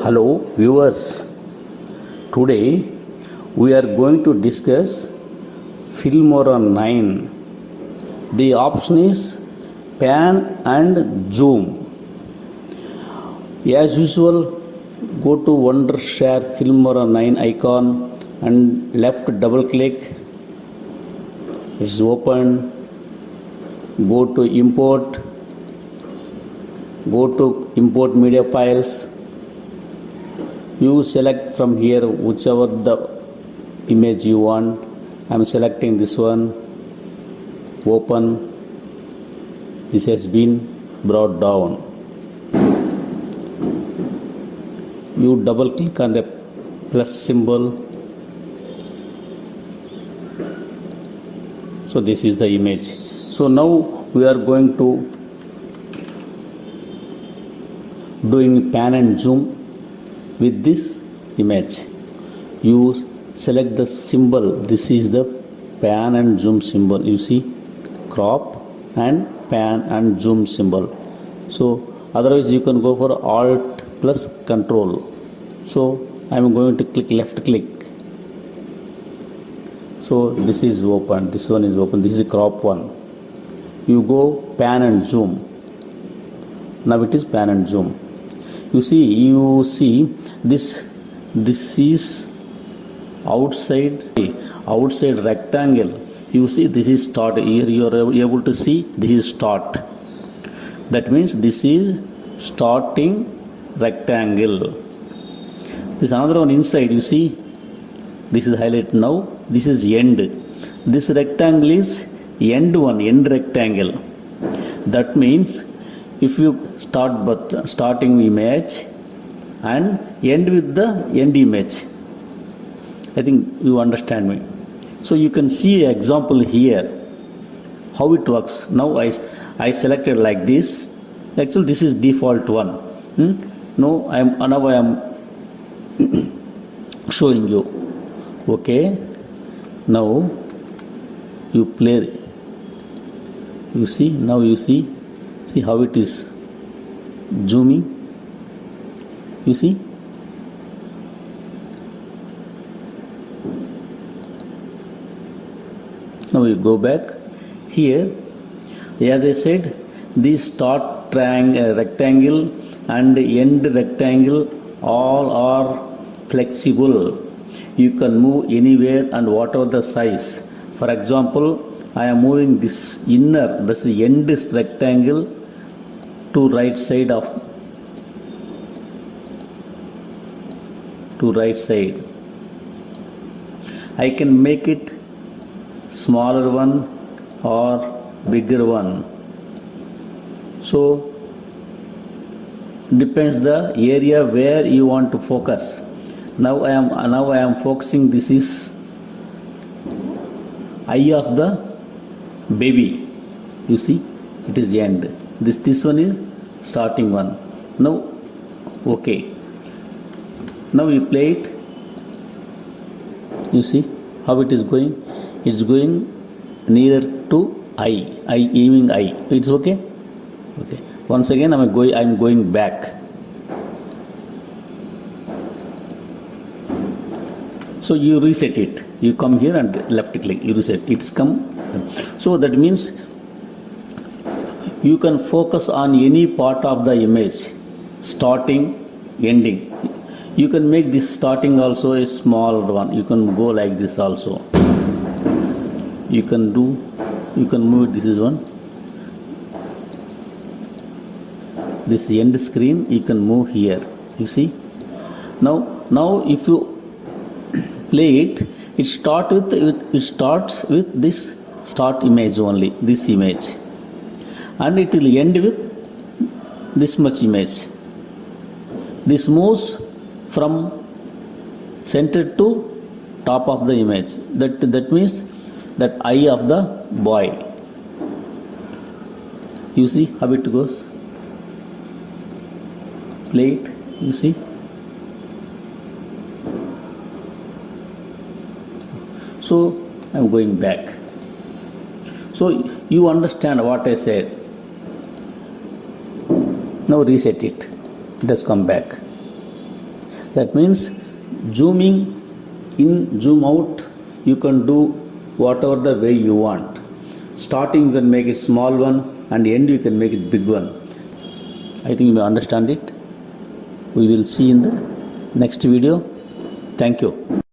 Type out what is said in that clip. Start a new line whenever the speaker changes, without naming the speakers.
Hello viewers, today we are going to discuss Filmora9. The option is pan and zoom. As usual, go to Wondershare Filmora9 icon and left double click. It's open. Go to import media files. You select from here whichever the image you want. I am selecting this one. Open. This has been brought down. You double click on the plus symbol. So this is the image. So now we are going to doing pan and zoom with this image. You select the symbol. This is the pan and zoom symbol. You see crop and pan and zoom symbol. So otherwise you can go for alt plus control. So I am going to click left click. So this is open. This one is open. This is crop one. You go pan and zoom. Now it is pan and zoom. You see this is outside rectangle. You see this is start. Here you are able to see this is start. That means this is starting rectangle. This another one inside. You see this is highlighted now. This is end. This rectangle is end rectangle. That means if you starting image and end with the end image, I think you understand me. So you can see an example here how it works. Now I selected like this. Actually this is default one. Now I am showing you. Okay. Now you play. You see now you see how it is zooming. You see now you go back here. As I said, this start rectangle and end rectangle all are flexible. You can move anywhere and whatever the size. For example, I am moving this inner, this is end rectangle to right side. I can make it smaller one or bigger one. So depends the area where you want to focus. Now I am focusing. This is eye of the baby. You see it is end. This one is starting one. Now okay. Now you play it. You see how it is going. It's going nearer to eye. Aiming eye. It's okay. Okay. Once again I'm going back. So you reset it. You come here and left click. You reset. It's come. So that means you can focus on any part of the image, starting, ending. You can make this starting also a small one. You can go like this also. You can move it. This is one. This end screen you can move here. You see. Now if you play it, it starts with this start image only. This image. And it will end with this much image. This moves from center to top of the image. That means that eye of the boy. You see how it goes. Play it. You see. So I am going back. So you understand what I said. Now reset it. It has come back. That means zooming in, zoom out, you can do whatever the way you want. Starting you can make it small one, and end you can make it big one. I think you understand it. We will see in the next video. Thank you.